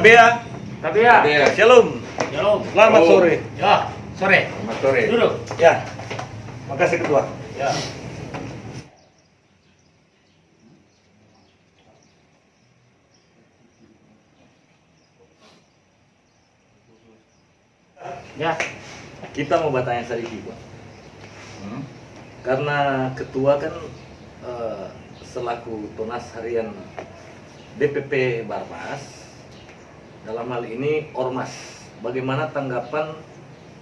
Tabea. Tabea. Shalom. Shalom. Selamat sore. Ya, sore. Selamat sore. Duduk. Ya. Makasih Ketua. Ya. Ya. Kita mau bertanya sedikit, Pak. Karena Ketua kan selaku Tunas Harian DPP Barmas, dalam hal ini Ormas, bagaimana tanggapan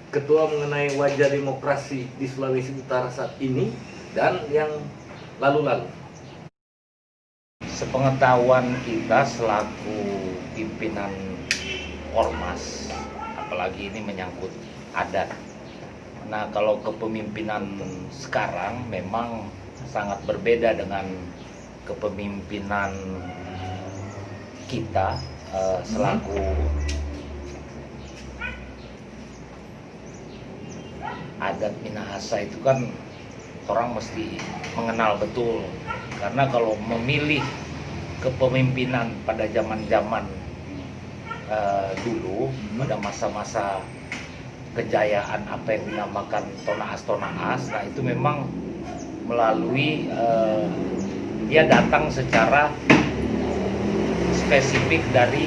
Ketua mengenai wajah demokrasi di Sulawesi Utara saat ini dan yang lalu-lalu? Sepengetahuan kita selaku pimpinan Ormas, apalagi ini menyangkut adat. Nah, kalau kepemimpinan sekarang memang sangat berbeda dengan kepemimpinan kita selaku adat Minahasa. Itu kan orang mesti mengenal betul, karena kalau memilih kepemimpinan pada zaman-zaman dulu, pada masa-masa kejayaan apa yang dinamakan Tonaas, nah itu memang melalui dia datang secara spesifik dari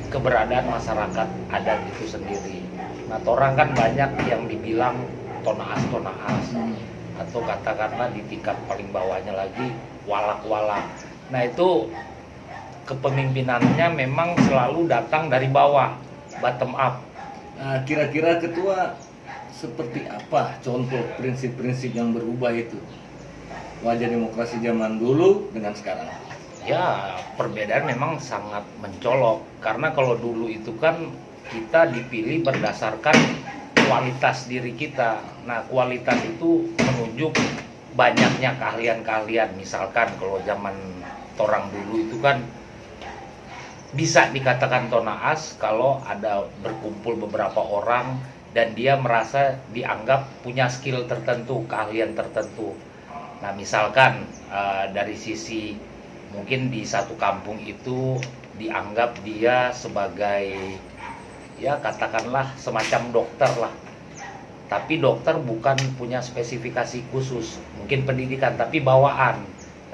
keberadaan masyarakat adat itu sendiri. Nah, orang kan banyak yang dibilang Tonaas, atau katakanlah di tingkat paling bawahnya lagi walak-walak. Nah, itu kepemimpinannya memang selalu datang dari bawah, bottom up. Nah, kira-kira Ketua seperti apa contoh prinsip-prinsip yang berubah itu? Wajah demokrasi zaman dulu dengan sekarang. Ya, perbedaan memang sangat mencolok. Karena kalau dulu itu kan kita dipilih berdasarkan kualitas diri kita. Nah, kualitas itu menunjuk banyaknya keahlian-keahlian. Misalkan kalau zaman orang dulu itu kan bisa dikatakan Tonaas kalau ada berkumpul beberapa orang dan dia merasa dianggap punya skill tertentu, keahlian tertentu. Nah, misalkan dari sisi mungkin di satu kampung itu dianggap dia sebagai, ya katakanlah semacam dokter lah. Tapi dokter bukan punya spesifikasi khusus, mungkin pendidikan, tapi bawaan.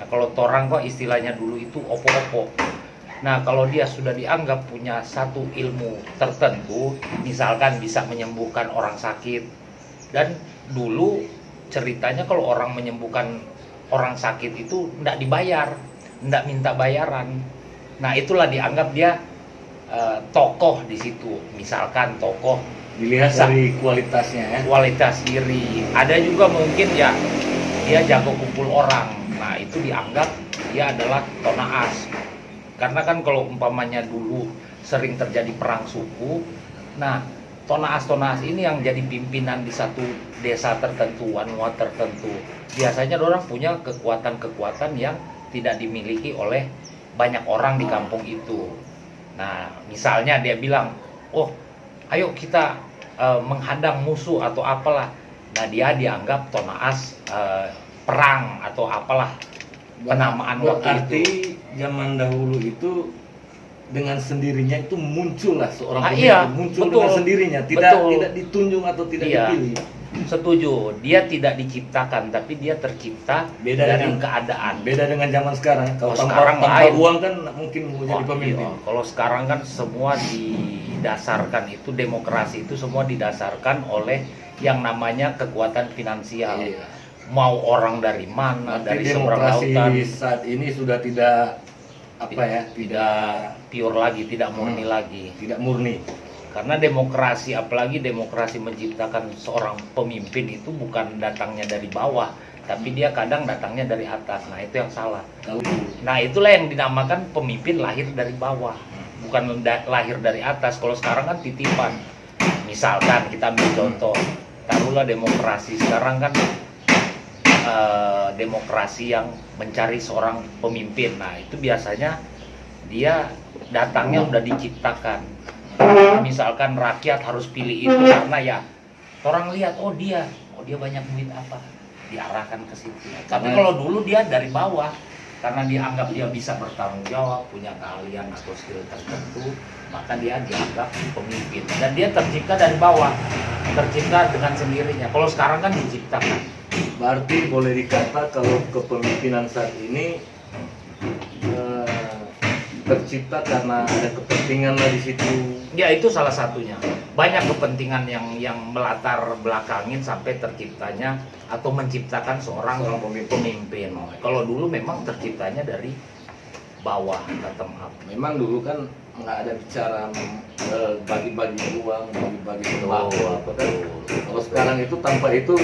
Nah, kalau torang kok istilahnya dulu itu opo-opo. Nah, kalau dia sudah dianggap punya satu ilmu tertentu, misalkan bisa menyembuhkan orang sakit. Dan dulu ceritanya kalau orang menyembuhkan orang sakit itu tidak dibayar, tidak minta bayaran. Nah, itulah dianggap dia tokoh di situ. Misalkan tokoh Dilihat dari kualitasnya ya. Kualitas diri. Ada juga mungkin ya dia jago kumpul orang. Nah, itu dianggap dia adalah Tonaas. Karena kan kalau umpamanya dulu sering terjadi perang suku, nah Tonaas ini yang jadi pimpinan di satu desa tertentu, wanua tertentu. Biasanya orang punya kekuatan-kekuatan yang tidak dimiliki oleh banyak orang di kampung itu. Nah, misalnya dia bilang, oh ayo kita menghadang musuh atau apalah. Nah, dia dianggap Tonaas perang atau apalah penamaan waktu itu. Zaman dahulu itu dengan sendirinya itu muncullah seorang pemimpin, iya, muncul betul, dengan sendirinya, tidak betul. ditunjuk atau tidak Iya, dipilih. setuju. Dia tidak diciptakan, tapi dia tercipta dari keadaan. Beda dengan zaman sekarang. Kalau sekarang tanpa lain. uang kan mungkin mau jadi pemimpin. Iya. Kalau sekarang kan semua didasarkan itu, demokrasi itu semua didasarkan oleh yang namanya kekuatan finansial. Iya. Mau orang dari mana, dari seberang demokrasi lautan. saat ini sudah tidak tidak Pure lagi, tidak murni lagi. tidak murni. Karena demokrasi, apalagi demokrasi menciptakan seorang pemimpin itu bukan datangnya dari bawah, tapi dia kadang datangnya dari atas. Nah, itu yang salah. Nah, itulah yang dinamakan pemimpin lahir dari bawah, bukan lahir dari atas. Kalau sekarang kan titipan. Misalkan kita ambil contoh, taruhlah demokrasi sekarang kan demokrasi yang mencari seorang pemimpin. Nah, itu biasanya dia datangnya udah diciptakan. Misalkan rakyat harus pilih itu karena ya orang lihat oh dia banyak duit apa, diarahkan ke situ. Tapi kalau dulu dia dari bawah, karena dianggap dia bisa bertanggung jawab, punya keahlian atau skill tertentu, maka dia dianggap pemimpin. Dan dia tercipta dari bawah, tercipta dengan sendirinya. Kalau sekarang kan diciptakan. Berarti boleh dikata kalau kepemimpinan saat ini tercipta karena ada kepentingan lah di situ. Ya itu salah satunya. Banyak kepentingan yang melatar belakangin sampai terciptanya atau menciptakan seorang pemimpin. Kalau dulu memang terciptanya dari bawah, bottom up. Memang dulu kan nggak ada bicara bagi-bagi uang, bagi-bagi sembako apa kan. Kalau sekarang itu tanpa itu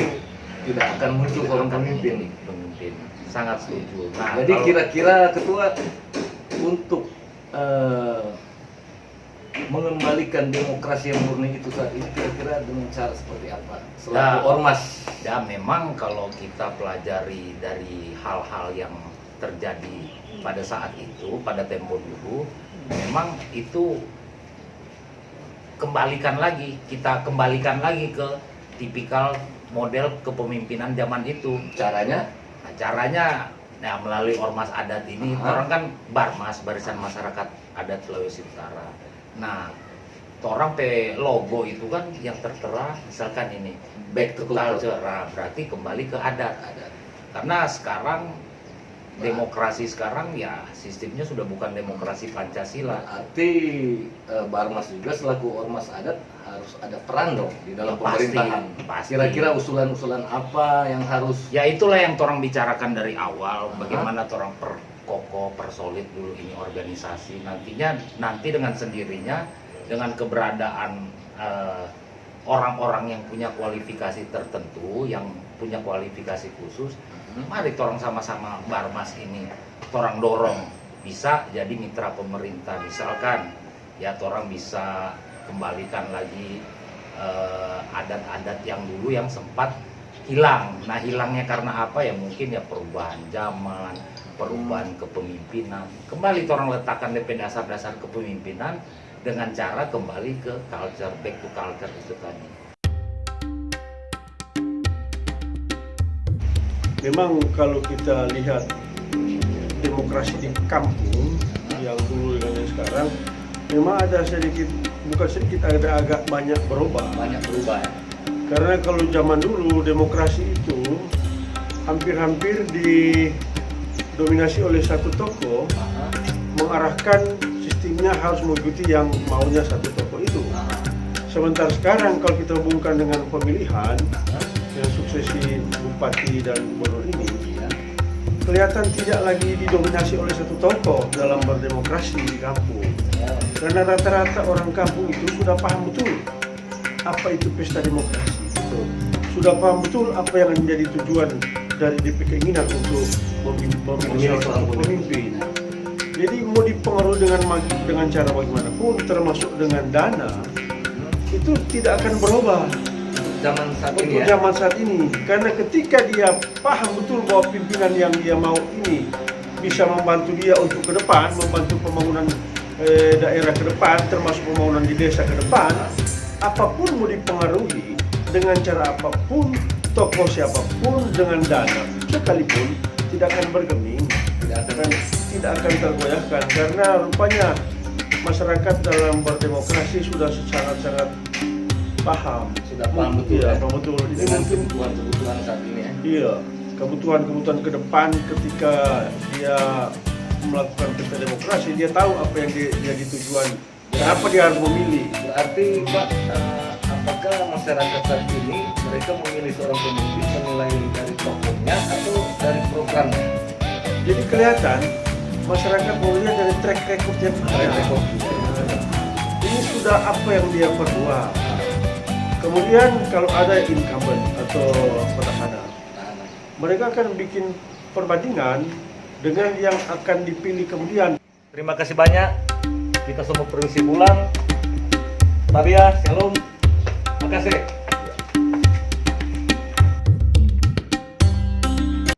tidak akan muncul seorang pemimpin. Pemimpin. Sangat setuju. Nah, jadi kalau- kira-kira ketua untuk mengembalikan demokrasi yang murni itu saat ini kira-kira dengan cara seperti apa selaku Ya. ormas? Ya memang kalau kita pelajari dari hal-hal yang terjadi pada saat itu, pada tempo dulu, memang itu kita kembalikan lagi ke tipikal model kepemimpinan zaman itu. Caranya Nah, caranya nah, melalui ormas adat ini, Aha. orang kan Barmas, Barisan Masyarakat Adat Sulawesi Utara. Nah, orang logo itu kan yang tertera misalkan ini back to culture, nah, berarti kembali ke adat. Karena sekarang demokrasi sekarang ya sistemnya sudah bukan demokrasi Pancasila. berarti Barmas juga selaku ormas adat harus ada peran dong di dalam Pasti, pemerintahan. pasti. Kira-kira usulan-usulan apa yang harus Ya itulah yang orang bicarakan dari awal, bagaimana orang perkokoh, persolid dulu ini organisasi. Nanti dengan sendirinya, dengan keberadaan orang-orang yang punya kualifikasi tertentu, yang punya kualifikasi khusus, mari orang sama-sama Barmas ini, orang dorong bisa jadi mitra pemerintah. Misalkan, ya orang bisa kembalikan lagi adat-adat yang dulu yang sempat hilang. Nah hilangnya karena apa ya, mungkin ya perubahan zaman, perubahan kepemimpinan. Kembali orang letakkan DP dasar-dasar kepemimpinan dengan cara kembali ke culture, back to culture itu tadi. Memang kalau kita lihat demokrasi di kampung yang dulu dengan yang sekarang, memang ada sedikit, bukan sedikit, ada agak banyak berubah. banyak berubah? Karena kalau zaman dulu demokrasi itu hampir-hampir didominasi oleh satu tokoh, mengarahkan sistemnya harus mengikuti yang maunya satu tokoh itu. Sementara sekarang kalau kita hubungkan dengan pemilihan yang suksesi bupati dan gubernur ini, kelihatan tidak lagi didominasi oleh satu tokoh dalam berdemokrasi di kampung. Karena rata-rata orang kampung itu sudah paham betul apa itu pesta demokrasi. Sudah paham betul apa yang menjadi tujuan dari DP keinginan untuk memilih seorang pemimpin. Jadi mau dipengaruhi dengan cara bagaimanapun, termasuk dengan dana, itu tidak akan berubah Zaman saat ini untuk ya. zaman saat ini. Karena ketika dia paham betul bahwa pimpinan yang dia mau ini bisa membantu dia untuk ke depan, membantu pembangunan daerah ke depan, termasuk pembangunan di desa ke depan, apapun mau dipengaruhi dengan cara apapun, tokoh siapapun, dengan dana sekalipun, tidak akan bergeming, tidak akan tergoyahkan. Karena rupanya masyarakat dalam berdemokrasi sudah sangat-sangat paham. Sudah paham betul Iya, ya. paham betul. Ini Dengan mungkin kebutuhan saat ini ya. iya, kebutuhan ke depan ketika dia melakukan pesta demokrasi, dia tahu apa yang jadi tujuan. Kenapa dia harus memilih? Berarti Pak, apakah masyarakat saat ini mereka memilih seorang pemimpin menilai dari tokohnya atau dari programnya? Jadi kelihatan masyarakat melihat dari track record yang Track ada. record. Ini sudah apa yang dia perbuat. Kemudian kalau ada incumbent atau petahana, mereka akan bikin perbandingan dengan yang akan dipilih kemudian. Terima kasih banyak. Kita semua permisi pulang. Tabia, shalom. Makasih.